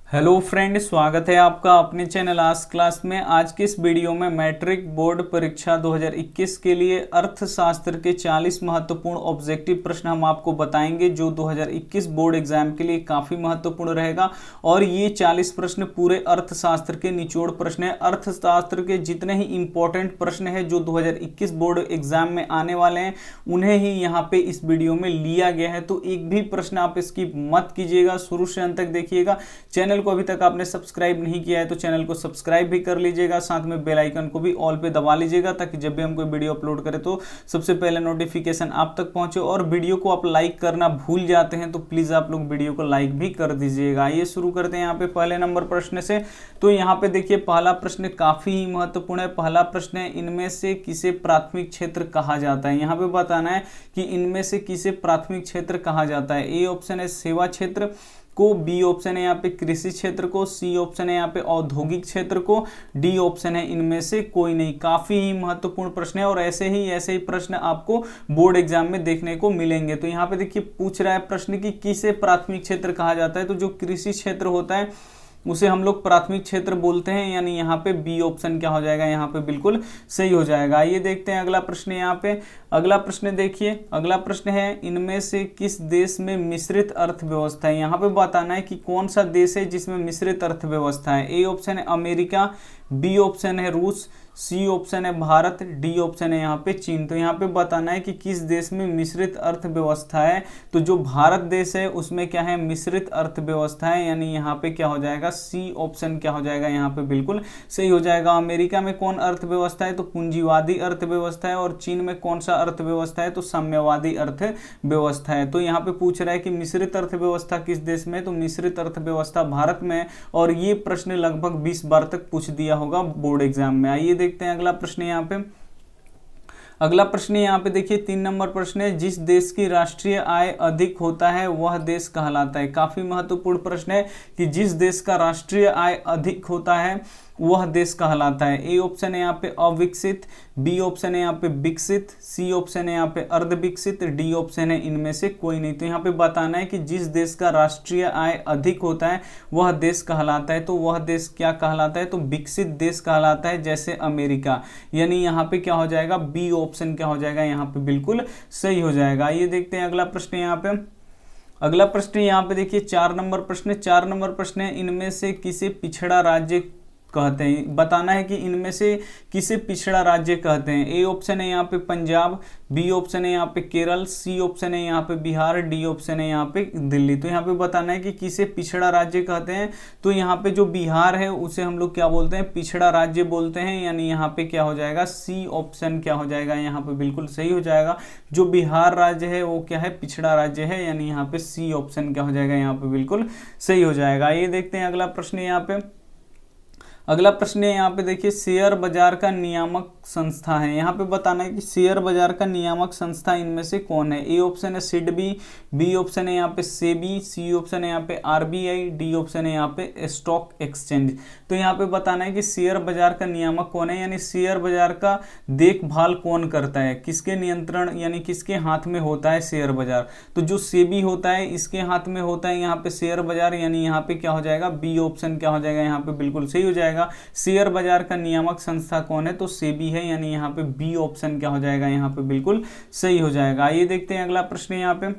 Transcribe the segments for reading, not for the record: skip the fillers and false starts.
Hello friend, स्वागत है आपका अपने चैनल आज क्लास में। आज के इस वीडियो में मैट्रिक बोर्ड परीक्षा 2021 के लिए अर्थशास्त्र के 40 महत्वपूर्ण ऑब्जेक्टिव प्रश्न हम आपको बताएंगे, जो 2021 बोर्ड एग्जाम के लिए काफ़ी महत्वपूर्ण रहेगा। और ये 40 प्रश्न पूरे अर्थशास्त्र के निचोड़ प्रश्न है। अर्थशास्त्र के जितने ही इंपॉर्टेंट प्रश्न है जो 2021 बोर्ड एग्जाम में आने वाले हैं, उन्हें ही यहाँ पे इस वीडियो में लिया गया है। तो एक भी प्रश्न आप स्किप मत कीजिएगा, शुरू से अंत तक देखिएगा। चैनल को अभी तक आपने सब्सक्राइब नहीं किया है तो चैनल को सब्सक्राइब भी कर लीजिएगा, साथ में बेल आइकन को भी ऑल पे दबा लीजिएगा, ताकि जब भी हम कोई वीडियो अपलोड करें तो सबसे पहले नोटिफिकेशन आप तक पहुंचे। और वीडियो को आप लाइक करना भूल जाते हैं तो प्लीज आप लोग वीडियो को लाइक भी कर दीजिएगा। आइए शुरू करते हैं यहाँ पे पहले नंबर प्रश्न से। तो यहाँ पे देखिए, पहला प्रश्न काफी ही महत्वपूर्ण है। पहला प्रश्न है, इनमें से किसे प्राथमिक क्षेत्र कहा जाता है। यहाँ पे बताना है कि इनमें से किसे प्राथमिक क्षेत्र कहा जाता है। ए ऑप्शन है सेवा क्षेत्र को, बी ऑप्शन है यहाँ पे कृषि क्षेत्र को, सी ऑप्शन है यहाँ पे औद्योगिक क्षेत्र को, डी ऑप्शन है इनमें से कोई नहीं। काफी ही महत्वपूर्ण प्रश्न है और ऐसे ही प्रश्न आपको बोर्ड एग्जाम में देखने को मिलेंगे। तो यहाँ पे देखिए, पूछ रहा है प्रश्न की किसे प्राथमिक क्षेत्र कहा जाता है। तो जो कृषि क्षेत्र होता है उसे हम लोग प्राथमिक क्षेत्र बोलते हैं, यानी यहाँ पे बी ऑप्शन क्या हो जाएगा, यहाँ पे बिल्कुल सही हो जाएगा। ये देखते हैं अगला प्रश्न। यहाँ पे अगला प्रश्न देखिए, अगला प्रश्न है, इनमें से किस देश में मिश्रित अर्थव्यवस्था है। यहाँ पे बताना है कि कौन सा देश है जिसमें मिश्रित अर्थव्यवस्था है। ए ऑप्शन है अमेरिका, बी ऑप्शन है रूस, सी ऑप्शन है भारत, डी ऑप्शन है यहाँ पे चीन। तो यहाँ पे बताना है कि किस देश में मिश्रित अर्थव्यवस्था है। तो जो भारत देश है उसमें क्या है, मिश्रित अर्थव्यवस्था है, यानी यहाँ पे क्या हो जाएगा, सी ऑप्शन क्या हो जाएगा, यहाँ पे बिल्कुल सही हो जाएगा। अमेरिका में कौन अर्थव्यवस्था है, तो पूंजीवादी अर्थव्यवस्था है। और चीन में कौन सा अर्थव्यवस्था है, तो साम्यवादी अर्थव्यवस्था है। तो यहाँ पे पूछ रहा है कि मिश्रित अर्थव्यवस्था किस देश में, तो मिश्रित अर्थव्यवस्था भारत में। और ये प्रश्न लगभग 20 बार तक पूछ दिया होगा बोर्ड एग्जाम में। आइए देखते हैं अगला प्रश्न। यहाँ पे अगला प्रश्न यहाँ पे देखिए, 3 नंबर प्रश्न है, जिस देश की राष्ट्रीय आय अधिक होता है वह देश कहलाता है। काफी महत्वपूर्ण प्रश्न है कि जिस देश का राष्ट्रीय आय अधिक होता है वह देश कहलाता है। ए ऑप्शन है यहाँ पे अविकसित, बी ऑप्शन है यहाँ पे विकसित, सी ऑप्शन है यहाँ पे अर्धविकसित, डी ऑप्शन है इनमें से कोई नहीं। तो यहाँ पे बताना है कि जिस देश का राष्ट्रीय आय अधिक होता है वह देश कहलाता है। तो वह देश क्या कहलाता है, तो विकसित देश कहलाता है, जैसे अमेरिका। यानी यहाँ पे क्या हो जाएगा, बी ऑप्शन क्या हो जाएगा, यहाँ पे बिल्कुल सही हो जाएगा। ये देखते हैं अगला प्रश्न। यहाँ पे अगला प्रश्न यहाँ पे देखिए, 4 नंबर प्रश्न। 4 नंबर प्रश्न है, इनमें से किसे पिछड़ा राज्य कहते हैं। बताना है कि इनमें से किसे पिछड़ा राज्य कहते हैं। ए ऑप्शन है यहाँ पे पंजाब, बी ऑप्शन है यहाँ पे केरल, सी ऑप्शन है यहाँ पे बिहार, डी ऑप्शन है यहाँ पे दिल्ली। तो यहाँ पे बताना है कि किसे पिछड़ा राज्य कहते हैं। तो यहाँ पे जो बिहार है उसे हम लोग क्या बोलते हैं, पिछड़ा राज्य बोलते हैं, यानी यहाँ पे क्या हो जाएगा, सी ऑप्शन क्या हो जाएगा, यहाँ पे बिल्कुल सही हो जाएगा। जो बिहार राज्य है वो क्या है, पिछड़ा राज्य है, यानी यहाँ पे सी ऑप्शन क्या हो जाएगा, यहाँ पे बिल्कुल सही हो जाएगा। ये देखते हैं अगला प्रश्न। यहाँ पे अगला प्रश्न है, यहाँ पे देखिए, शेयर बाजार का नियामक संस्था है। यहाँ पे बताना है कि शेयर बाजार का नियामक संस्था इनमें से कौन है। ए ऑप्शन है सिडबी, बी ऑप्शन है यहाँ पे सेबी, सी ऑप्शन है यहाँ पे आरबीआई, डी ऑप्शन है यहाँ पे स्टॉक एक्सचेंज। तो यहाँ पे बताना है कि शेयर बाजार का नियामक कौन है, यानी शेयर बाजार का देखभाल कौन करता है, किसके नियंत्रण यानी किसके हाथ में होता है शेयर बाजार। तो जो सेबी होता है इसके हाथ में होता है यहाँ पे शेयर बाजार, यानी यहाँ पे क्या हो जाएगा, बी ऑप्शन क्या हो जाएगा, यहाँ पे बिल्कुल सही हो जाएगा। शेयर बाजार का नियामक संस्था कौन है, तो सेबी है, यानी यहाँ पे बी ऑप्शन क्या हो जाएगा, यहाँ पे बिल्कुल सही हो जाएगा। ये देखते हैं अगला प्रश्न। यहाँ पे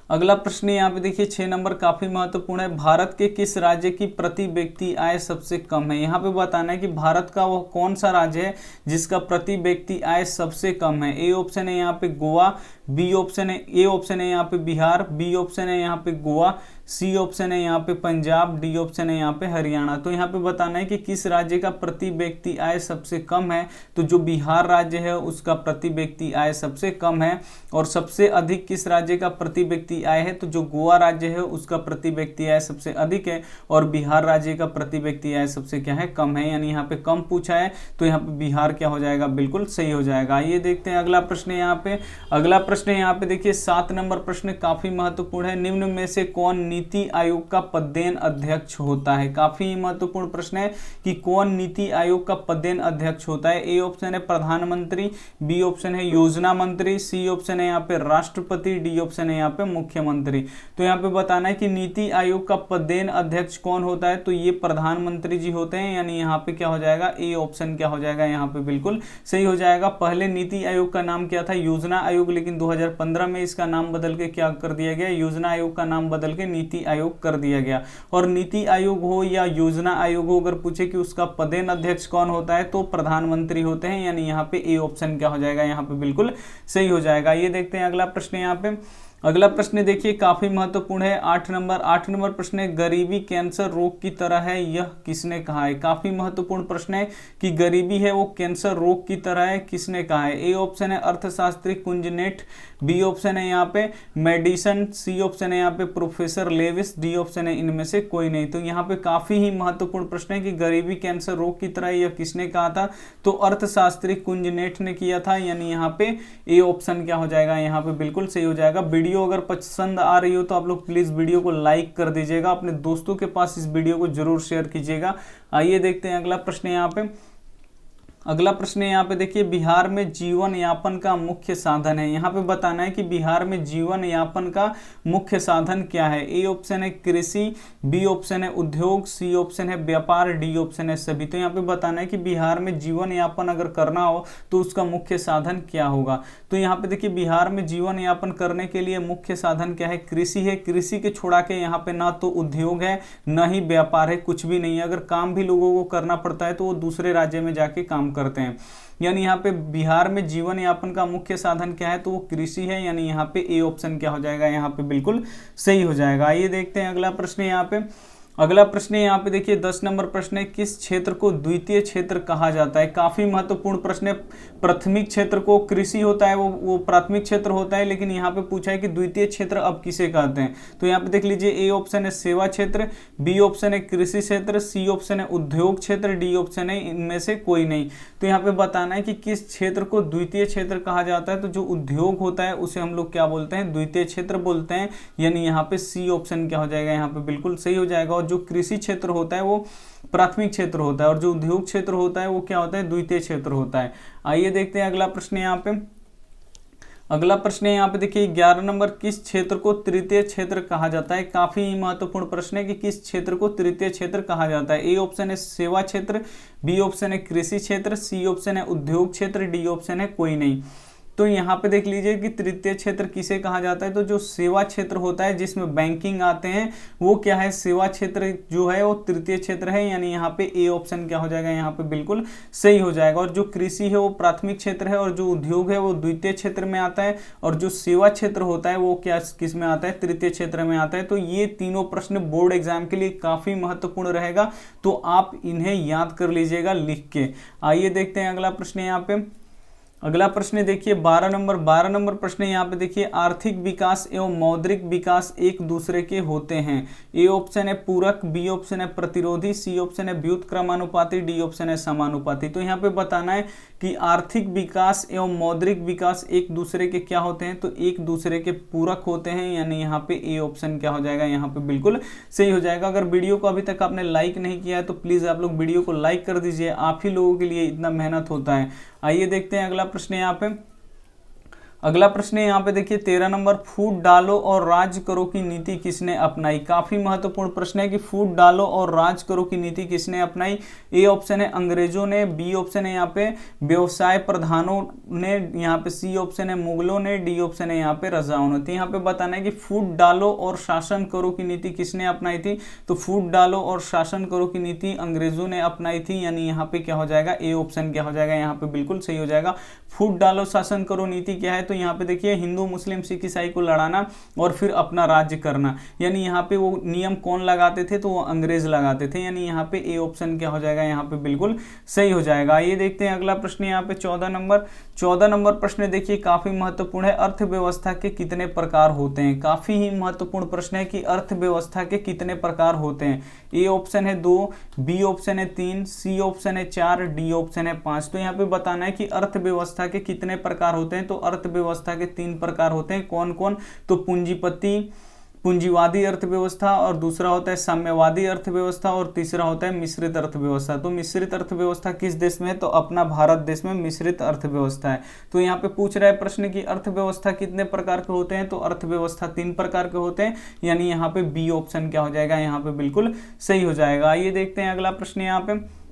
अगला प्रश्न यहाँ पे देखिए, 6 नंबर, काफी महत्वपूर्ण है। भारत के किस राज्य की प्रति व्यक्ति आय सबसे कम है। यहाँ पे बताना है कि भारत का वह कौन सा राज्य है जिसका प्रति व्यक्ति आय सबसे कम है। ए ऑप्शन है यहाँ पे गोवा, बी ऑप्शन है, ए ऑप्शन है यहाँ पे बिहार, बी ऑप्शन है यहाँ पे गोवा, सी ऑप्शन है यहाँ पे पंजाब, डी ऑप्शन है यहाँ पे हरियाणा। तो यहाँ पे बताना है कि किस राज्य का प्रति व्यक्ति आय सबसे कम है। तो जो बिहार राज्य है उसका प्रति व्यक्ति आय सबसे कम है। और सबसे अधिक किस राज्य का प्रति व्यक्ति आय है, तो जो गोवा राज्य है उसका प्रति व्यक्ति आय सबसे अधिक है। और बिहार राज्य का प्रति व्यक्ति आय सबसे क्या है, कम है, यानी यहाँ पे कम पूछा है। तो यहाँ पे बिहार क्या हो जाएगा, बिल्कुल सही हो जाएगा। ये देखते हैं अगला प्रश्न। यहाँ पे अगला प्रश्न यहाँ पे देखिए, 7 नंबर प्रश्न काफी महत्वपूर्ण है। निम्न में से कौन नीति आयोग का पदेन अध्यक्ष होता है। काफी महत्वपूर्ण प्रश्न है कि कौन नीति आयोग का पदेन अध्यक्ष होता है। ए ऑप्शन है प्रधानमंत्री, बी ऑप्शन है योजना मंत्री, सी ऑप्शन है यहाँ पे राष्ट्रपति, डी ऑप्शन है यहाँ पे मुख्यमंत्री। तो यहाँ पे बताना है कि नीति आयोग का पदेन अध्यक्ष कौन होता है, तो ये प्रधानमंत्री जी होते हैं, यानी यहाँ पे क्या हो जाएगा, ए ऑप्शन क्या हो जाएगा यहाँ पे बिल्कुल सही हो जाएगा। पहले नीति आयोग का नाम क्या था, योजना आयोग, लेकिन 2015 में इसका नाम बदल के क्या कर दिया गया, योजना आयोग का नाम बदल के नीति आयोग कर दिया गया। और नीति आयोग हो या योजना आयोग हो, अगर पूछे कि उसका पदेन अध्यक्ष कौन होता है तो प्रधानमंत्री होते हैं, यानी यहाँ पे ए ऑप्शन क्या हो जाएगा यहाँ पे बिल्कुल सही हो जाएगा। ये देखते हैं अगला प्रश्न यहाँ पे। अगला प्रश्न देखिए काफी महत्वपूर्ण है, 8 नंबर प्रश्न है, गरीबी कैंसर रोग की तरह है, यह किसने कहा है। काफी महत्वपूर्ण प्रश्न है कि गरीबी है वो कैंसर रोग की तरह है, किसने कहा है। ए ऑप्शन है अर्थशास्त्री कुंजनेट, बी ऑप्शन है यहाँ पे मेडिसन, सी ऑप्शन है यहाँ पे प्रोफेसर लेविस, डी ऑप्शन है इनमें से कोई नहीं। तो यहाँ पे काफी ही महत्वपूर्ण प्रश्न है कि गरीबी कैंसर रोग की तरह यह किसने कहा था, तो अर्थशास्त्री कुंजनेट ने किया था, यानी यहाँ पे ए ऑप्शन क्या हो जाएगा यहाँ पे बिल्कुल सही हो जाएगा। वीडियो अगर पसंद आ रही हो तो आप लोग प्लीज वीडियो को लाइक कर दीजिएगा, अपने दोस्तों के पास इस वीडियो को जरूर शेयर कीजिएगा। आइए देखते हैं अगला प्रश्न यहाँ पे। अगला प्रश्न यहाँ पे देखिए, बिहार में जीवन यापन का मुख्य साधन है। यहाँ पे बताना है कि बिहार में जीवन यापन का मुख्य साधन क्या है। ए ऑप्शन है कृषि, बी ऑप्शन है उद्योग, सी ऑप्शन है व्यापार, डी ऑप्शन है सभी। तो यहाँ पे बताना है कि बिहार में जीवन यापन अगर करना हो तो उसका मुख्य साधन क्या होगा। तो यहाँ पे देखिए बिहार में जीवन यापन करने के लिए मुख्य साधन क्या है, कृषि है। कृषि के छोड़ा के यहाँ पे ना तो उद्योग है न ही व्यापार है, कुछ भी नहीं है। अगर काम भी लोगों को करना पड़ता है तो वो दूसरे राज्य में जाके काम करते हैं। यानी यहाँ पे बिहार में जीवन यापन का मुख्य साधन क्या है, तो वो कृषि है, यानी यहाँ पे ए ऑप्शन क्या हो जाएगा यहाँ पे बिल्कुल सही हो जाएगा। आइए देखते हैं अगला प्रश्न यहाँ पे। अगला प्रश्न यहाँ पे देखिए 10 नंबर प्रश्न है, किस क्षेत्र को द्वितीय क्षेत्र कहा जाता है। काफी महत्वपूर्ण प्रश्न है। प्राथमिक क्षेत्र को कृषि होता है, वो प्राथमिक क्षेत्र होता है, लेकिन यहाँ पे पूछा है कि द्वितीय क्षेत्र अब किसे कहते हैं। तो यहाँ पे देख लीजिए, ए ऑप्शन है सेवा क्षेत्र, बी ऑप्शन है कृषि क्षेत्र, सी ऑप्शन है उद्योग क्षेत्र, डी ऑप्शन है इनमें से कोई नहीं। तो यहाँ पे बताना है कि किस क्षेत्र को द्वितीय क्षेत्र कहा जाता है। तो जो उद्योग होता है उसे हम लोग क्या बोलते हैं, द्वितीय क्षेत्र बोलते हैं, यानी यहाँ पे सी ऑप्शन क्या हो जाएगा यहाँ पे बिल्कुल सही हो जाएगा। जो कृषि क्षेत्र होता है वो प्राथमिक क्षेत्र होता है, और जो उद्योग क्षेत्र होता है वो क्या होता है, द्वितीय क्षेत्र होता है। आइए देखते हैं अगला प्रश्न यहाँ पे। अगला प्रश्न है यहाँ पे देखिए 11 नंबर, किस क्षेत्र को तृतीय क्षेत्र कहा जाता है। काफी महत्वपूर्ण प्रश्न है कि किस क्षेत्र को तृतीय क्षेत्र कहा जाता है। ए ऑप्शन है सेवा क्षेत्र, बी ऑप्शन है कृषि क्षेत्र, सी ऑप्शन है उद्योग क्षेत्र, डी ऑप्शन है कोई नहीं। तो यहाँ पे देख लीजिए कि तृतीय क्षेत्र किसे कहा जाता है। तो जो सेवा क्षेत्र होता है जिसमें बैंकिंग आते हैं वो क्या है, सेवा क्षेत्र जो है वो तृतीय क्षेत्र है, यानी यहाँ पे ए ऑप्शन क्या हो जाएगा यहाँ पे बिल्कुल सही हो जाएगा। और जो कृषि है वो प्राथमिक क्षेत्र है, और जो उद्योग है वो द्वितीय क्षेत्र में आता है, और जो सेवा क्षेत्र होता है वो क्या किस में आता है, तृतीय क्षेत्र में आता है। तो ये तीनों प्रश्न बोर्ड एग्जाम के लिए काफी महत्वपूर्ण रहेगा, तो आप इन्हें याद कर लीजिएगा लिख के। आइए देखते हैं अगला प्रश्न यहाँ पे। अगला प्रश्न देखिए 12 नंबर प्रश्न यहाँ पे देखिए, आर्थिक विकास एवं मौद्रिक विकास एक दूसरे के होते हैं। ए ऑप्शन है पूरक, बी ऑप्शन है प्रतिरोधी, सी ऑप्शन है व्युत्क्रमानुपाती, डी ऑप्शन है समानुपाती। तो यहाँ पे बताना है कि आर्थिक विकास एवं मौद्रिक विकास एक दूसरे के क्या होते हैं, तो एक दूसरे के पूरक होते हैं, यानी यहाँ पे ए ऑप्शन क्या हो जाएगा यहाँ पे बिल्कुल सही हो जाएगा। अगर वीडियो को अभी तक आपने लाइक नहीं किया है तो प्लीज आप लोग वीडियो को लाइक कर दीजिए, आप ही लोगों के लिए इतना मेहनत होता है। आइए देखते हैं अगला प्रश्न यहाँ पे। अगला प्रश्न यहाँ पे देखिए 13 नंबर, फूट डालो और राज करो की नीति किसने अपनाई। काफी महत्वपूर्ण प्रश्न है कि फूट डालो और राज करो की नीति किसने अपनाई। ए ऑप्शन है अंग्रेजों ने, बी ऑप्शन है यहाँ पे व्यवसाय प्रधानों ने, यहाँ पे सी ऑप्शन है मुगलों ने, डी ऑप्शन है यहाँ पे रजाओं ने। तो यहाँ पे बताना है कि फूट डालो और शासन करो की नीति किसने अपनाई थी। तो फूट डालो और शासन करो की नीति अंग्रेजों ने अपनाई थी, यानी यहाँ पे क्या हो जाएगा, ए ऑप्शन क्या हो जाएगा यहाँ पे बिल्कुल सही हो जाएगा। फूट डालो शासन करो नीति क्या है, तो यहाँ पे देखिए हिंदू मुस्लिम सिख ईसाई को लड़ाना और फिर अपना राज्य करना, यानी यहाँ पे वो नियम कौन लगाते थे, तो वो अंग्रेज लगाते थे, यानी यहाँ पे ए ऑप्शन क्या हो जाएगा यहाँ पे बिल्कुल सही हो जाएगा। ये देखते हैं अगला प्रश्न यहाँ पे 14 नंबर प्रश्न देखिए काफी महत्वपूर्ण है, अर्थव्यवस्था के कितने प्रकार होते हैं। काफी ही महत्वपूर्ण प्रश्न है कि अर्थव्यवस्था के कितने प्रकार होते हैं। ए ऑप्शन है 2, बी ऑप्शन है 3, सी ऑप्शन है 4, डी ऑप्शन है 5। तो यहाँ पे बताना है कि अर्थव्यवस्था के कितने प्रकार होते हैं। तो अर्थव्यवस्था के 3 प्रकार होते हैं, कौन कौन, तो पूंजीपति, पूंजीवादी अर्थव्यवस्था, और दूसरा होता है साम्यवादी अर्थव्यवस्था, और तीसरा होता है मिश्रित अर्थव्यवस्था। तो मिश्रित अर्थव्यवस्था किस देश में है? तो अपना भारत देश में मिश्रित अर्थव्यवस्था है। तो यहाँ पे पूछ रहा है प्रश्न की अर्थव्यवस्था कितने प्रकार के होते हैं? तो अर्थव्यवस्था 3 प्रकार के होते हैं, यानी यहाँ पे बी ऑप्शन क्या हो जाएगा? यहाँ पे बिल्कुल सही हो जाएगा। आइए देखते हैं अगला प्रश्न। यहाँ पे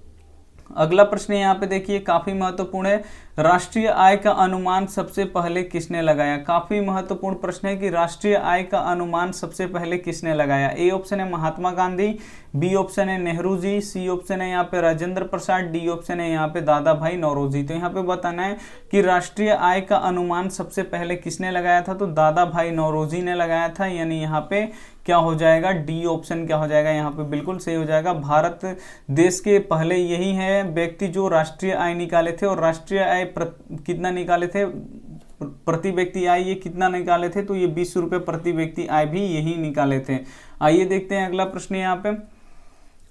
अगला प्रश्न यहाँ पे देखिए काफी महत्वपूर्ण है। राष्ट्रीय आय का अनुमान सबसे पहले किसने लगाया? काफी महत्वपूर्ण प्रश्न है कि राष्ट्रीय आय का अनुमान सबसे पहले किसने लगाया? ए ऑप्शन है महात्मा गांधी, बी ऑप्शन है नेहरू जी, सी ऑप्शन है यहाँ पे राजेंद्र प्रसाद, डी ऑप्शन है यहाँ पे दादा भाई नौरोजी। तो यहाँ पे बताना है कि राष्ट्रीय आय का अनुमान सबसे पहले किसने लगाया था? तो दादा भाई नौरोजी ने लगाया था, यानी यहाँ पे क्या हो जाएगा? डी ऑप्शन क्या हो जाएगा? यहाँ पे बिल्कुल सही हो जाएगा। भारत देश के पहले यही है व्यक्ति जो राष्ट्रीय आय निकाले थे, और राष्ट्रीय आय कितना निकाले थे? प्रति व्यक्ति आय ये कितना निकाले थे? तो ये 20 रुपए प्रति व्यक्ति आय भी यही निकाले थे। आइए देखते हैं अगला प्रश्न। यहाँ पे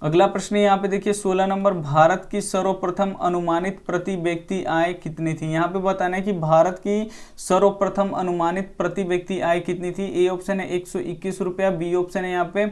अगला प्रश्न यहाँ पे देखिए 16 नंबर, भारत की सर्वप्रथम अनुमानित प्रति व्यक्ति आय कितनी थी? यहाँ पे बताना है कि भारत की सर्वप्रथम अनुमानित प्रति व्यक्ति आय कितनी थी? ए ऑप्शन है 121 रुपया, बी ऑप्शन है यहाँ पे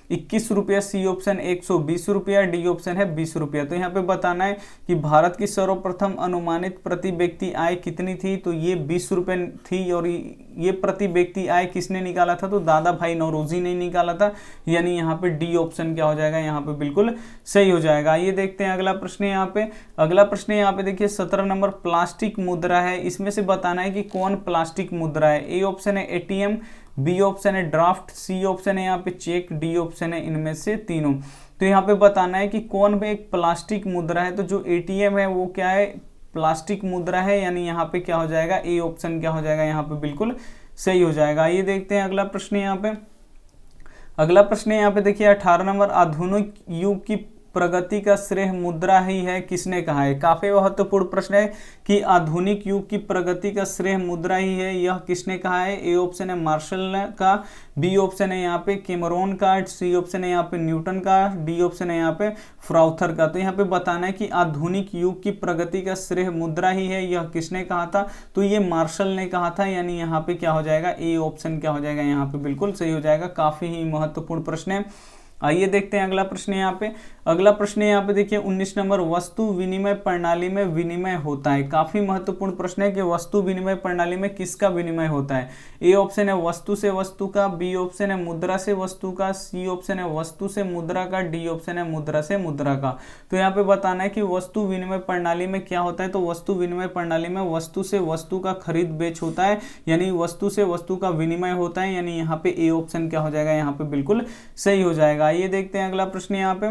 21 रुपया, सी ऑप्शन 120 रुपया, डी ऑप्शन है 20 रुपया। तो यहाँ पे बताना है कि भारत की सर्वप्रथम अनुमानित प्रति व्यक्ति आय कितनी थी? तो ये 20 रुपये थी, और ये प्रति व्यक्ति आय किसने निकाला था? तो दादा भाई नौरोजी ने निकाला था, यानी यहाँ पे डी ऑप्शन क्या हो जाएगा? यहाँ पे बिल्कुल सही हो जाएगा। ये देखते हैं अगला प्रश्न। यहाँ पे अगला प्रश्न यहाँ पे देखिए 17 नंबर, प्लास्टिक मुद्रा है, इसमें से बताना है कि कौन प्लास्टिक मुद्रा है। ए ऑप्शन है एटीएम, बी ऑप्शन है ड्राफ्ट, सी ऑप्शन है यहाँ पे चेक, डी ऑप्शन है इनमें से तीनों। तो यहाँ पे बताना है कि कौन में एक प्लास्टिक मुद्रा है। तो जो एटीएम है वो क्या है? प्लास्टिक मुद्रा है, यानी यहाँ पे क्या हो जाएगा? ए ऑप्शन क्या हो जाएगा? यहाँ पे बिल्कुल सही हो जाएगा। ये देखते हैं अगला प्रश्न। यहाँ पे अगला प्रश्न यहाँ पे देखिए 18 नंबर, आधुनिक युग की प्रगति का श्रेय मुद्रा ही है, किसने कहा है? काफी महत्वपूर्ण प्रश्न है कि आधुनिक युग की प्रगति का श्रेय मुद्रा ही है, यह किसने कहा है? ए ऑप्शन है मार्शल का, बी ऑप्शन है यहाँ पे कैमरोन का, सी ऑप्शन है यहाँ पे न्यूटन का, डी ऑप्शन है यहाँ पे फ्राउथर का। तो यहाँ पे बताना है कि आधुनिक युग की प्रगति का श्रेय मुद्रा ही है, यह किसने कहा था? तो ये मार्शल ने कहा था, यानी यहाँ पे क्या हो जाएगा? ए ऑप्शन क्या हो जाएगा? यहाँ पे बिल्कुल सही हो जाएगा। काफी ही महत्वपूर्ण प्रश्न है। आइए देखते हैं अगला प्रश्न। यहाँ पे अगला प्रश्न यहाँ पे देखिए 19 नंबर, वस्तु विनिमय प्रणाली में विनिमय होता है। काफी महत्वपूर्ण प्रश्न है कि वस्तु विनिमय प्रणाली में किसका विनिमय होता है? ए ऑप्शन है वस्तु से वस्तु का, बी ऑप्शन है मुद्रा से वस्तु का, सी ऑप्शन है वस्तु से मुद्रा का, डी ऑप्शन है मुद्रा से मुद्रा का। तो यहाँ पे बताना है कि वस्तु विनिमय प्रणाली में क्या होता है? तो वस्तु विनिमय प्रणाली में वस्तु से वस्तु का खरीद बेच होता है, यानी वस्तु से वस्तु का विनिमय होता है, यानी यहाँ पे ए ऑप्शन क्या हो जाएगा? यहाँ पे बिल्कुल सही हो जाएगा। ये देखते हैं अगला प्रश्न। यहाँ पे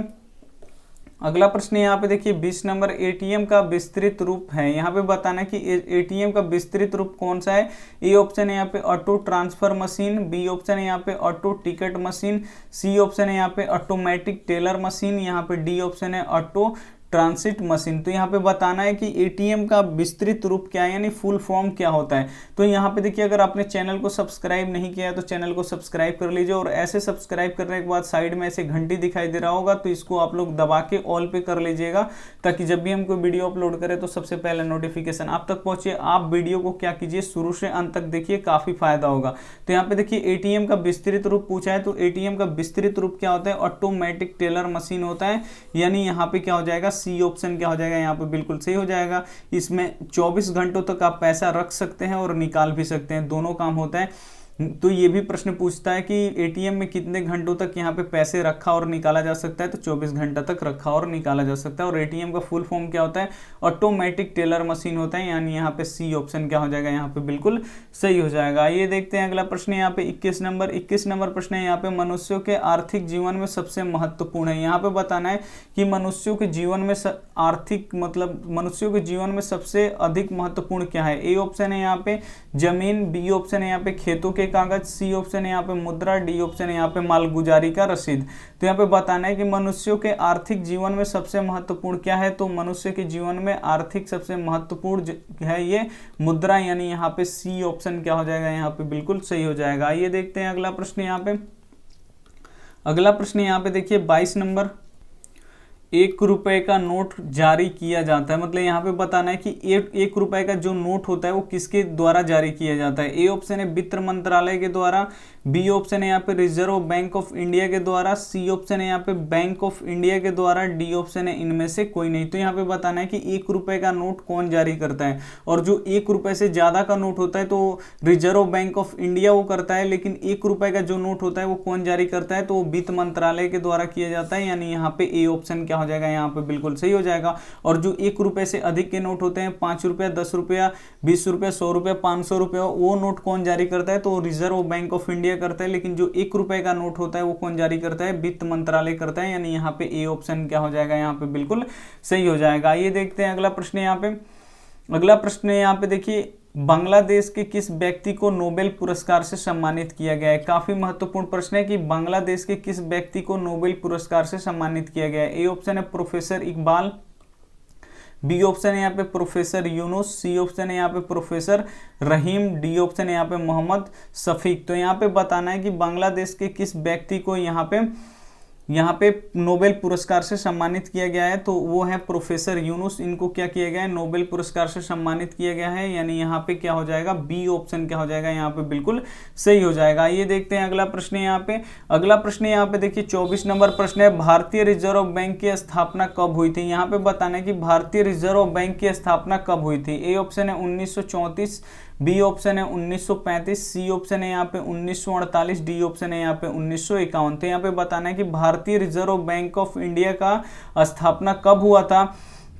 अगला प्रश्न यहाँ पे देखिए 20 नंबर, एटीएम का विस्तृत रूप है। यहाँ पे बताना है कि एटीएम का विस्तृत रूप कौन सा है? ए ऑप्शन है यहाँ पे auto transfer machine, B option है यहाँ पे auto ticket machine, C option है यहाँ पे ऑटोमेटिक टेलर मशीन, यहाँ पे डी ऑप्शन है ऑटो ट्रांसिट मशीन। तो यहाँ पे बताना है कि एटीएम का विस्तृत रूप क्या है, यानी फुल फॉर्म क्या होता है। तो यहाँ पे देखिए अगर आपने चैनल को सब्सक्राइब नहीं किया है तो चैनल को सब्सक्राइब कर लीजिए, और ऐसे सब्सक्राइब करने के बाद साइड में ऐसे घंटी दिखाई दे रहा होगा तो इसको आप लोग दबा के ऑल पे कर लीजिएगा, ताकि जब भी हम कोई वीडियो अपलोड करें तो सबसे पहले नोटिफिकेशन आप तक पहुंचे। आप वीडियो को क्या कीजिए, शुरू से अंत तक देखिए, काफी फायदा होगा। तो यहाँ पे देखिए एटीएम का विस्तृत रूप पूछा है, तो एटीएम का विस्तृत रूप क्या होता है? ऑटोमेटिक टेलर मशीन होता है, यानी यहाँ पे क्या हो जाएगा? सी ऑप्शन क्या हो जाएगा? यहाँ पे बिल्कुल सही हो जाएगा। इसमें 24 घंटों तक आप पैसा रख सकते हैं और निकाल भी सकते हैं, दोनों काम होता है। तो ये भी प्रश्न पूछता है कि एटीएम में कितने घंटों तक यहाँ पे पैसे रखा और निकाला जा सकता है? तो 24 घंटा तक रखा और निकाला जा सकता है। और एटीएम का फुल फॉर्म क्या होता है? ऑटोमेटिक टेलर मशीन होता है, यानी यहाँ पे सी ऑप्शन क्या हो जाएगा? यहाँ पे बिल्कुल सही हो जाएगा। ये देखते हैं अगला प्रश्न। यहाँ पे 21 नंबर प्रश्न है। यहाँ पे मनुष्यों के आर्थिक जीवन में सबसे महत्वपूर्ण है। यहाँ पे बताना है कि मनुष्यों के जीवन में आर्थिक मतलब मनुष्यों के जीवन में सबसे अधिक महत्वपूर्ण क्या है? ए ऑप्शन है यहाँ पे जमीन, बी ऑप्शन है यहाँ पे खेतों के कागज, सी ऑप्शन है यहाँ पे मुद्रा, डी ऑप्शन है यहाँ पे मालगुजारी का रसीद। तो यहाँ पे बताना है कि मनुष्यों के आर्थिक जीवन में सबसे महत्वपूर्ण क्या है? तो मनुष्य के जीवन में आर्थिक सबसे महत्वपूर्ण है ये मुद्रा, यानी यहाँ पे सी ऑप्शन क्या हो जाएगा? यहाँ पे बिल्कुल सही हो जाएगा। ये देखते हैं अगला प्रश्न। यहाँ पे अगला प्रश्न यहाँ पे देखिए 22 नंबर, 1 रुपए का नोट जारी किया जाता है, मतलब यहाँ पे बताना है कि 1 रुपए का जो नोट होता है वो किसके द्वारा जारी किया जाता है। ए ऑप्शन है वित्त मंत्रालय के द्वारा, बी ऑप्शन है यहाँ पे रिजर्व बैंक ऑफ इंडिया के द्वारा, सी ऑप्शन है यहाँ पे बैंक ऑफ इंडिया के द्वारा, डी ऑप्शन है इनमें से कोई नहीं। तो यहाँ पे बताना है कि 1 रुपए का नोट कौन जारी करता है, और जो 1 रुपए से ज्यादा का नोट होता है तो रिजर्व बैंक ऑफ इंडिया वो करता है, लेकिन 1 रुपए का जो नोट होता है वो कौन जारी करता है, तो वो वित्त मंत्रालय के द्वारा किया जाता है। यानी यहाँ पे ए ऑप्शन क्या हो जाएगा, यहाँ पे बिल्कुल सही हो जाएगा। और जो 1 रुपए से अधिक के नोट होते हैं, 5 रुपया, 10 रुपया, 20 रुपया, 100 रुपया, 500 रुपया, वो नोट कौन जारी करता है, तो रिजर्व बैंक ऑफ इंडिया करता है। लेकिन जो 1 रुपए का नोट होता है वो कौन जारी करता है, वित्त मंत्रालय करता है। यानी यहाँ पे ए ऑप्शन क्या हो जाएगा, यहाँ पे बिल्कुल सही हो जाएगा। ये देखते हैं अगला प्रश्न। यहाँ पे अगला प्रश्न यहाँ पे देखिए, बांग्लादेश के किस व्यक्ति को नोबेल पुरस्कार से सम्मानित किया गया है। काफी महत्वपूर्ण प्रश्न है कि बांग्लादेश के किस व्यक्ति को नोबेल पुरस्कार से सम्मानित किया गया है। ए ऑप्शन है प्रोफेसर इकबाल, बी ऑप्शन है यहाँ पे प्रोफेसर यूनुस, सी ऑप्शन है यहाँ पे प्रोफेसर रहीम, डी ऑप्शन है यहाँ पे मोहम्मद शफीक। तो यहाँ पे बताना है कि बांग्लादेश के किस व्यक्ति को यहाँ पे नोबेल पुरस्कार से सम्मानित किया गया है, तो वो है प्रोफेसर यूनुस। इनको क्या किया गया है, नोबेल पुरस्कार से सम्मानित किया गया है। यानी यहाँ पे क्या हो जाएगा, बी ऑप्शन क्या हो जाएगा, यहाँ पे बिल्कुल सही हो जाएगा। ये देखते हैं अगला प्रश्न। यहाँ पे अगला प्रश्न यहाँ पे देखिए 24 नंबर प्रश्न है, भारतीय रिजर्व बैंक की स्थापना कब हुई थी। यहाँ पे बताना है कि भारतीय रिजर्व बैंक की स्थापना कब हुई थी। ए ऑप्शन है 1934, बी ऑप्शन है 1935, सी ऑप्शन है यहाँ पे 1948, डी ऑप्शन है यहाँ पे 1951। तो यहाँ पे बताना है कि भारतीय रिजर्व बैंक ऑफ इंडिया का स्थापना कब हुआ था,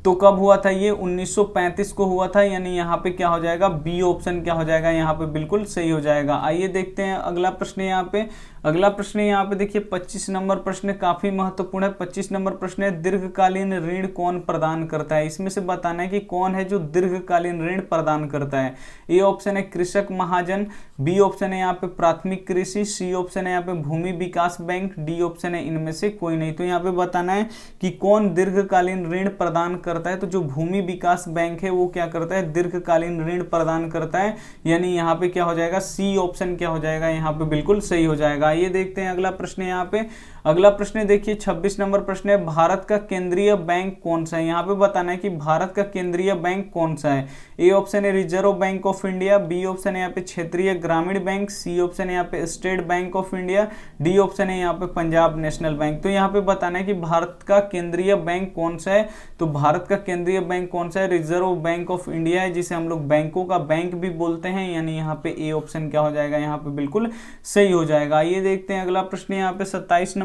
तो कब हुआ था, ये 1935 को हुआ था। यानी यहाँ पे क्या हो जाएगा, बी ऑप्शन क्या हो जाएगा, यहाँ पे बिल्कुल सही हो जाएगा। आइए देखते हैं अगला प्रश्न। यहाँ पे अगला प्रश्न यहाँ पे देखिए 25 नंबर प्रश्न काफी महत्वपूर्ण है। 25 नंबर प्रश्न है, दीर्घकालीन ऋण कौन प्रदान करता है। इसमें से बताना है कि कौन है जो दीर्घकालीन ऋण प्रदान करता है। ए ऑप्शन है कृषक महाजन, बी ऑप्शन है यहाँ पे प्राथमिक कृषि, सी ऑप्शन है यहाँ पे भूमि विकास बैंक, डी ऑप्शन है इनमें से कोई नहीं। तो यहाँ पे बताना है कि कौन दीर्घकालीन ऋण प्रदान करता है, तो जो भूमि विकास बैंक है वो क्या करता है, दीर्घकालीन ऋण प्रदान करता है। यानी यहाँ पे क्या हो जाएगा, सी ऑप्शन क्या हो जाएगा, यहाँ पे बिल्कुल सही हो जाएगा। ये देखते हैं अगला प्रश्न। यहाँ पे अगला प्रश्न देखिए 26 नंबर प्रश्न है, भारत का केंद्रीय बैंक कौन सा है। यहाँ पे बताना है कि भारत का केंद्रीय बैंक कौन सा है। ए ऑप्शन है Reserve Bank of India, B option है यहाँ पे क्षेत्रीय ग्रामीण बैंक, सी ऑप्शन है यहाँ पे state bank of India, D option है यहाँ पे पंजाब नेशनल बैंक। तो यहाँ पे बताना है कि भारत का केंद्रीय बैंक कौन सा है। तो भारत का केंद्रीय बैंक कौन सा है, रिजर्व बैंक ऑफ इंडिया है, जिसे हम लोग बैंकों का बैंक भी बोलते हैं। यानी यहाँ पे ए ऑप्शन क्या हो जाएगा, यहाँ पे बिल्कुल सही हो जाएगा। ये देखते हैं अगला प्रश्न। यहाँ पे 27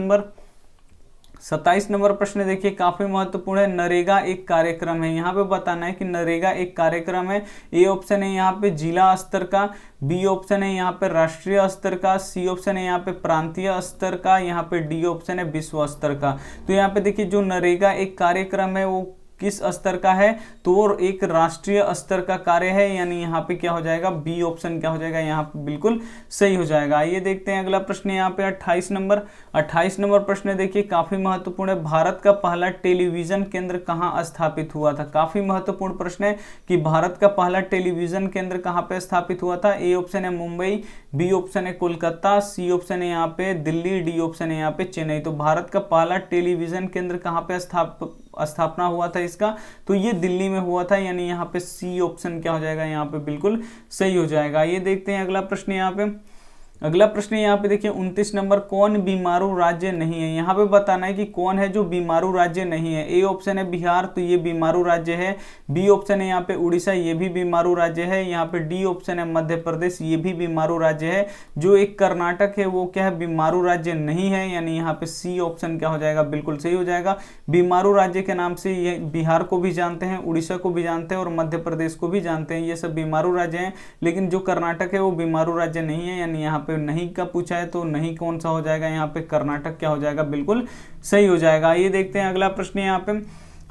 नंबर प्रश्न देखिए काफी महत्वपूर्ण है, नरेगा एक कार्यक्रम है। यहाँ पे बताना है कि नरेगा एक कार्यक्रम है। ए ऑप्शन है यहाँ पे जिला स्तर का, बी ऑप्शन है यहाँ पे राष्ट्रीय स्तर का, सी ऑप्शन है यहाँ पे प्रांतीय स्तर का, यहाँ पे डी ऑप्शन है विश्व स्तर का। तो यहाँ पे देखिए जो नरेगा एक कार्यक्रम है वो किस स्तर का है, तो वो एक राष्ट्रीय स्तर का कार्य है। यानी यहाँ पे क्या हो जाएगा, बी ऑप्शन क्या हो जाएगा, यहाँ पे बिल्कुल सही हो जाएगा। ये देखते हैं अगला प्रश्न। यहाँ पे 28 नंबर प्रश्न देखिए काफी महत्वपूर्ण है, भारत का पहला टेलीविजन केंद्र कहाँ स्थापित हुआ था। काफी महत्वपूर्ण प्रश्न है कि भारत का पहला टेलीविजन केंद्र कहाँ पे स्थापित हुआ था। ए ऑप्शन है मुंबई, बी ऑप्शन है कोलकाता, सी ऑप्शन है यहाँ पे दिल्ली, डी ऑप्शन है यहाँ पे चेन्नई। तो भारत का पहला टेलीविजन केंद्र कहाँ पे स्थापना हुआ था इसका, तो ये दिल्ली में हुआ था। यानी यहाँ पे सी ऑप्शन क्या हो जाएगा, यहाँ पे बिल्कुल सही हो जाएगा। ये देखते हैं अगला प्रश्न। यहाँ पे अगला प्रश्न यहाँ पे देखिए 29 नंबर, कौन बीमारू राज्य नहीं है। यहाँ पे बताना है कि कौन है जो बीमारू राज्य नहीं है। ए ऑप्शन है बिहार, तो ये बीमारू राज्य है, बी ऑप्शन है यहाँ पे उड़ीसा, ये भी बीमारू राज्य है, यहाँ पे डी ऑप्शन है मध्य प्रदेश, ये भी बीमारू राज्य है। जो एक कर्नाटक है वो क्या है, बीमारू राज्य नहीं है। यानी यहाँ पे सी ऑप्शन क्या हो जाएगा, बिल्कुल सही हो जाएगा। बीमारू राज्य के नाम से ये बिहार को भी जानते हैं, उड़ीसा को भी जानते हैं और मध्य प्रदेश को भी जानते हैं, ये सब बीमारू राज्य हैं। लेकिन जो कर्नाटक है वो बीमारू राज्य नहीं है। यानी यहाँ पे नहीं का पूछा है तो नहीं कौन सा हो जाएगा, यहाँ पे कर्नाटक क्या हो जाएगा, बिल्कुल सही हो जाएगा। ये देखते हैं अगला प्रश्न। यहाँ पे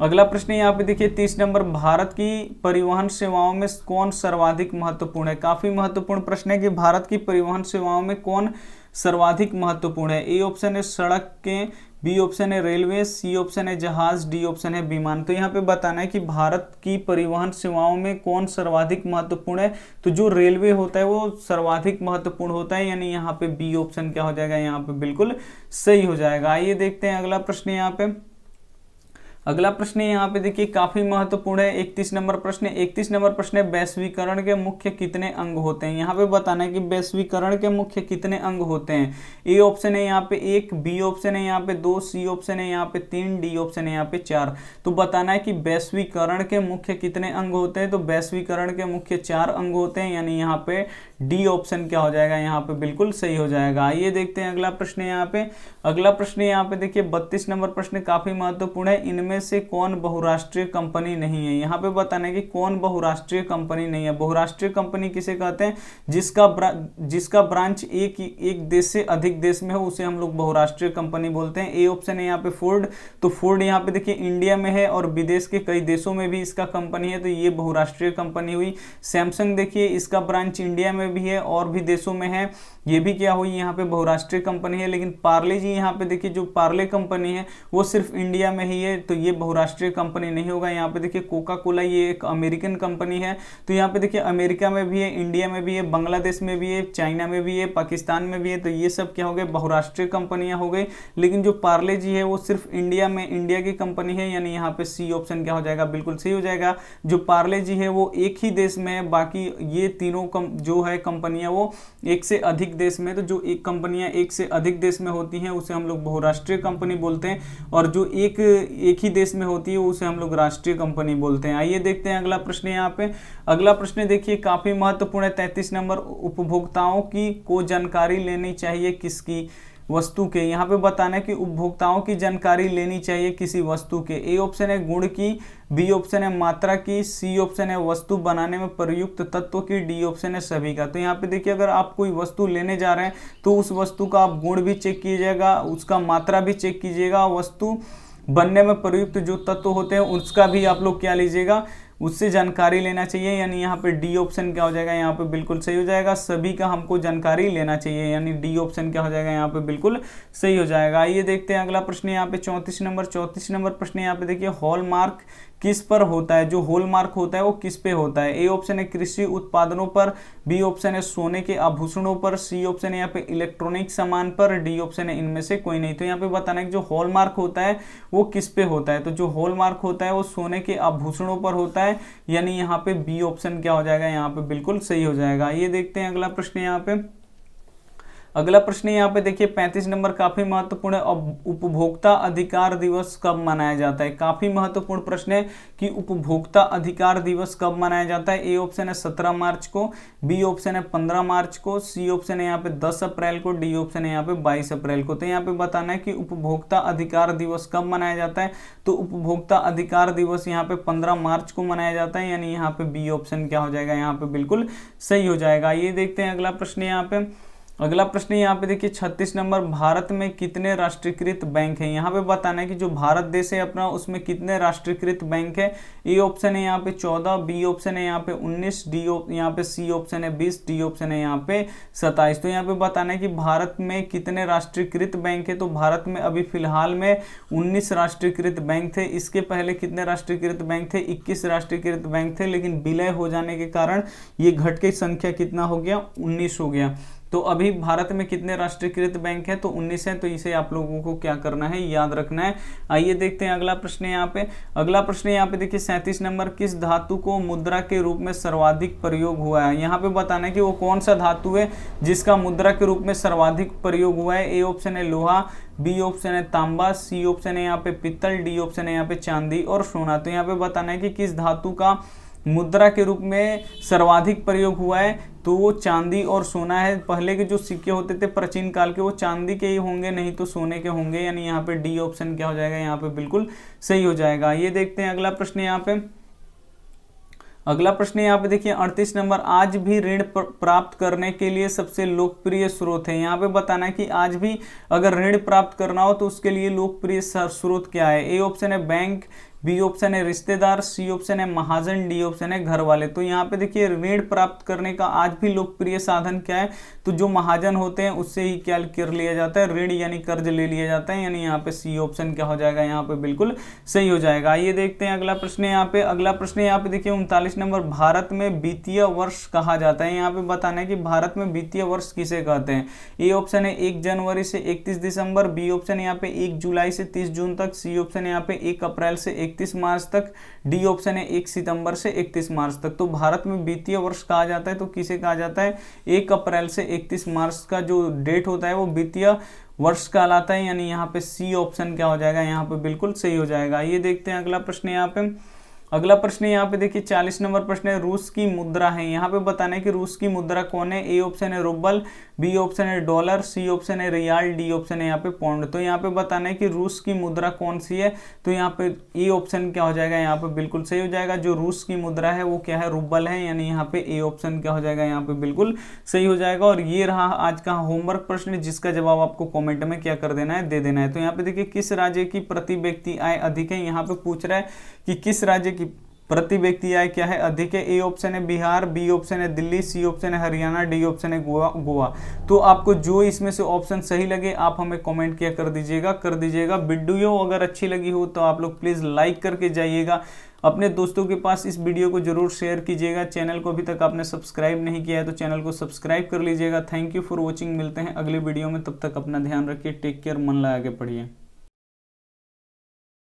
अगला प्रश्न यहाँ पे देखिए 30 नंबर, भारत की परिवहन सेवाओं में कौन सर्वाधिक महत्वपूर्ण है। काफी महत्वपूर्ण प्रश्न है कि भारत की परिवहन सेवाओं में कौन सर्वाधिक महत्वपूर्ण है। ए ऑप्शन है सड़क के, बी ऑप्शन है रेलवे, सी ऑप्शन है जहाज, डी ऑप्शन है विमान। तो यहाँ पे बताना है कि भारत की परिवहन सेवाओं में कौन सर्वाधिक महत्वपूर्ण है। तो जो रेलवे होता है वो सर्वाधिक महत्वपूर्ण होता है। यानी यहाँ पे बी ऑप्शन क्या हो जाएगा, यहाँ पे बिल्कुल सही हो जाएगा। आइए देखते हैं अगला प्रश्न। यहाँ पे अगला प्रश्न यहाँ पे देखिए काफी महत्वपूर्ण है। 31 नंबर प्रश्न। 31 नंबर प्रश्न है वैश्वीकरण के मुख्य कितने अंग होते हैं। यहाँ पे बताना है कि वैश्वीकरण के मुख्य कितने अंग होते हैं। ए ऑप्शन है यहाँ पे 1, बी ऑप्शन है यहाँ पे 2, सी ऑप्शन है यहाँ पे 3, डी ऑप्शन है यहाँ पे 4। तो बताना है कि वैश्वीकरण के मुख्य कितने अंग होते हैं। तो वैश्वीकरण के मुख्य 4 अंग होते हैं, यानी यहाँ पे डी ऑप्शन क्या हो जाएगा, यहाँ पे बिल्कुल सही हो जाएगा। आइए देखते हैं अगला प्रश्न यहाँ पे। अगला प्रश्न यहाँ पे देखिए 32 नंबर प्रश्न काफी महत्वपूर्ण है। इनमें से कौन बहुराष्ट्रीय कंपनी नहीं है। यहाँ पे बताना है कि कौन बहुराष्ट्रीय कंपनी नहीं है। बहुराष्ट्रीय कंपनी किसे कहते हैं, जिसका ब्रांच एक देश से अधिक देश में हो, उसे हम लोग बहुराष्ट्रीय कंपनी बोलते हैं। ए ऑप्शन है यहाँ पे फोर्ड। तो फोर्ड यहाँ पे देखिए इंडिया में है और विदेश के कई देशों में भी इसका कंपनी है, तो ये बहुराष्ट्रीय कंपनी हुई। सैमसंग देखिए इसका ब्रांच इंडिया में भी है और भी देशों में है, ये भी क्या हुई यहाँ पे बहुराष्ट्रीय कंपनी है। लेकिन पार्ले जी यहाँ पे देखिए जो पार्ले कंपनी है वो सिर्फ इंडिया में ही है, तो ये बहुराष्ट्रीय कंपनी नहीं होगा। यहाँ पे देखिए कोका कोला ये एक अमेरिकन कंपनी है, तो यहाँ पे देखिए अमेरिका में भी है, इंडिया में भी है, बांग्लादेश में भी है, चाइना में भी है, पाकिस्तान में भी है, तो ये सब क्या हो गए, बहुराष्ट्रीय कंपनियां हो गई। लेकिन जो पार्ले जी है वो सिर्फ इंडिया में, इंडिया की कंपनी है, यानी यहाँ पे सी ऑप्शन क्या हो जाएगा, बिल्कुल सही हो जाएगा। जो पार्ले जी है वो एक ही देश में है, बाकी ये तीनों जो है कंपनियां वो एक से अधिक देश में। तो जो एक कंपनियां एक से अधिक देश में होती हैं उसे हम लोग बहुराष्ट्रीय कंपनी बोलते हैं, और जो एक ही देश में होती है उसे हम लोग राष्ट्रीय कंपनी बोलते हैं। आइए देखते हैं अगला प्रश्न यहाँ पे। अगला प्रश्न देखिए काफी महत्वपूर्ण है। 33 नंबर, उपभोक्ताओं को जानकारी लेनी चाहिए किसकी, वस्तु के। यहाँ पे बताना है कि उपभोक्ताओं की जानकारी लेनी चाहिए किसी वस्तु के। ए ऑप्शन है गुण की, बी ऑप्शन है मात्रा की, सी ऑप्शन है वस्तु बनाने में प्रयुक्त तत्व की, डी ऑप्शन है सभी का। तो यहाँ पे देखिए अगर आप कोई वस्तु लेने जा रहे हैं तो उस वस्तु का आप गुण भी चेक कीजिएगा, उसका मात्रा भी चेक कीजिएगा, वस्तु बनने में प्रयुक्त जो तत्व होते हैं उसका भी आप लोग क्या लीजिएगा, उससे जानकारी लेना चाहिए, यानी यहाँ पे डी ऑप्शन क्या हो जाएगा, यहाँ पे बिल्कुल सही हो जाएगा। सभी का हमको जानकारी लेना चाहिए, यानी डी ऑप्शन क्या हो जाएगा, यहाँ पे बिल्कुल सही हो जाएगा। आइए देखते हैं अगला प्रश्न यहाँ पे 34 नंबर। 34 नंबर प्रश्न यहाँ पे देखिए हॉलमार्क किस पर होता है, जो हॉलमार्क होता है वो किस पे होता है। ए ऑप्शन है कृषि उत्पादनों पर, बी ऑप्शन है सोने के आभूषणों पर, सी ऑप्शन है यहाँ पे इलेक्ट्रॉनिक सामान पर, डी ऑप्शन है इनमें से कोई नहीं। तो यहाँ पे बताना है कि जो हॉलमार्क होता है वो किस पे होता है। तो जो हॉलमार्क होता है वो सोने के आभूषणों पर होता है, यानी यहाँ पे बी ऑप्शन क्या हो जाएगा, यहाँ पे बिल्कुल सही हो जाएगा। ये देखते हैं अगला प्रश्न यहाँ पे। अगला प्रश्न यहाँ पे देखिए 35 नंबर काफी महत्वपूर्ण है। उपभोक्ता अधिकार दिवस कब मनाया जाता है। काफी महत्वपूर्ण प्रश्न है कि उपभोक्ता अधिकार दिवस कब मनाया जाता है। ए ऑप्शन है 17 मार्च को, बी ऑप्शन है 15 मार्च को, सी ऑप्शन है यहाँ पे 10 अप्रैल को, डी ऑप्शन है यहाँ पे 22 अप्रैल को। तो यहाँ पे बताना है कि उपभोक्ता अधिकार दिवस कब मनाया जाता है। तो उपभोक्ता अधिकार दिवस यहाँ पे 15 मार्च को मनाया जाता है, यानी यहाँ पे बी ऑप्शन क्या हो जाएगा, यहाँ पे बिल्कुल सही हो जाएगा। ये देखते हैं अगला प्रश्न यहाँ पे। अगला प्रश्न यहाँ पे देखिए 36 नंबर, भारत में कितने राष्ट्रीयकृत बैंक हैं। यहाँ पे बताना है कि जो भारत देश है अपना उसमें कितने राष्ट्रीयकृत बैंक है। ए ऑप्शन है यहाँ पे 14, बी ऑप्शन है यहाँ पे 19, डी यहाँ पे सी ऑप्शन है 20, डी ऑप्शन है यहाँ पे 27। तो यहाँ पे बताना है कि भारत में कितने राष्ट्रीयकृत बैंक है। तो भारत में अभी फिलहाल में 19 राष्ट्रीयकृत बैंक थे। इसके पहले कितने राष्ट्रीयकृत बैंक थे, 21 राष्ट्रीयकृत बैंक थे, लेकिन विलय हो जाने के कारण ये घट के संख्या कितना हो गया, 19 हो गया। तो अभी भारत में कितने राष्ट्रीयकृत बैंक है, तो 19 है। तो इसे आप लोगों को क्या करना है, याद रखना है। आइए देखते हैं अगला प्रश्न यहाँ पे। अगला प्रश्न यहाँ पे देखिए 37 नंबर, किस धातु को मुद्रा के रूप में सर्वाधिक प्रयोग हुआ है। यहाँ पे बताना है कि वो कौन सा धातु है जिसका मुद्रा के रूप में सर्वाधिक प्रयोग हुआ है। ए ऑप्शन है लोहा, बी ऑप्शन है तांबा, सी ऑप्शन है यहाँ पे पित्तल, डी ऑप्शन है यहाँ पे चांदी और सोना। तो यहाँ पे बताना है कि किस धातु का मुद्रा के रूप में सर्वाधिक प्रयोग हुआ है। तो वो चांदी और सोना है। पहले के जो सिक्के होते थे प्राचीन काल के वो चांदी के ही होंगे, नहीं तो सोने के होंगे, यानी यहाँ पे डी ऑप्शन क्या हो जाएगा, यहाँ पे बिल्कुल सही हो जाएगा। ये देखते हैं अगला प्रश्न यहाँ पे। अगला प्रश्न यहाँ पे देखिए 38 नंबर, आज भी ऋण प्राप्त करने के लिए सबसे लोकप्रिय स्रोत है। यहाँ पे बताना है कि आज भी अगर ऋण प्राप्त करना हो तो उसके लिए लोकप्रिय स्रोत क्या है। ए ऑप्शन है बैंक, बी ऑप्शन है रिश्तेदार, सी ऑप्शन है महाजन, डी ऑप्शन है घर वाले। तो यहाँ पे देखिए ऋण प्राप्त करने का आज भी लोकप्रिय साधन क्या है, तो जो महाजन होते हैं उससे ही क्या कर लिया जाता है, ऋण यानी कर्ज ले लिया जाता है, यानी यहाँ पे सी ऑप्शन क्या हो जाएगा, यहाँ पे बिल्कुल सही हो जाएगा। आइए देखते हैं अगला प्रश्न यहाँ पे। अगला प्रश्न यहाँ पे देखिए 39 नंबर, भारत में वित्तीय वर्ष कहा जाता है। यहाँ पे बताना है कि भारत में वित्तीय वर्ष किसे कहते हैं। ए ऑप्शन है 1 जनवरी से 31 दिसंबर, बी ऑप्शन यहाँ पे 1 जुलाई से 30 जून तक, सी ऑप्शन यहाँ पे 1 अप्रैल से 31 मार्च तक, डी ऑप्शन है 1 सितंबर से 31 मार्च तक। तो भारत में वित्तीय वर्ष कहा जाता है तो किसे कहा जाता है, 1 अप्रैल से 31 मार्च का जो डेट होता है वो वित्तीय वर्ष कहलाता है, यानी यहाँ पे सी ऑप्शन क्या हो जाएगा, यहाँ पे बिल्कुल सही हो जाएगा। ये देखते हैं अगला प्रश्न यहाँ पे। अगला प्रश्न यहाँ पे देखिए 40 नंबर प्रश्न है, रूस की मुद्रा है। यहाँ पे बताना है कि रूस की मुद्रा कौन है। ए ऑप्शन है रूबल, बी ऑप्शन है डॉलर, सी ऑप्शन है रियाल, डी ऑप्शन है यहाँ पे पौंड। तो यहाँ पे बताना है कि रूस की मुद्रा कौन सी है, तो यहाँ पे ए ऑप्शन क्या हो जाएगा, यहाँ पे बिल्कुल सही हो जाएगा। जो रूस की मुद्रा है वो क्या है, रूबल है, यानी यहाँ पे ए ऑप्शन क्या हो जाएगा, यहाँ पे बिल्कुल सही हो जाएगा। और ये रहा आज का होमवर्क प्रश्न, जिसका जवाब आपको कॉमेंट में क्या कर देना है, दे देना है। तो यहाँ पे देखिए किस राज्य की प्रति व्यक्ति आय अधिक है, यहाँ पे पूछ रहा है कि किस राज्य की प्रति व्यक्ति आय क्या है, अधिक है। ए ऑप्शन है बिहार, बी ऑप्शन है दिल्ली, सी ऑप्शन है हरियाणा, डी ऑप्शन है गोवा। तो आपको जो इसमें से ऑप्शन सही लगे आप हमें कमेंट किया कर दीजिएगा। वीडियो अगर अच्छी लगी हो तो आप लोग प्लीज़ लाइक करके जाइएगा, अपने दोस्तों के पास इस वीडियो को जरूर शेयर कीजिएगा। चैनल को अभी तक आपने सब्सक्राइब नहीं किया है तो चैनल को सब्सक्राइब कर लीजिएगा। थैंक यू फॉर वॉचिंग, मिलते हैं अगले वीडियो में, तब तक अपना ध्यान रखिए, टेक केयर, मन लगा के पढ़िए।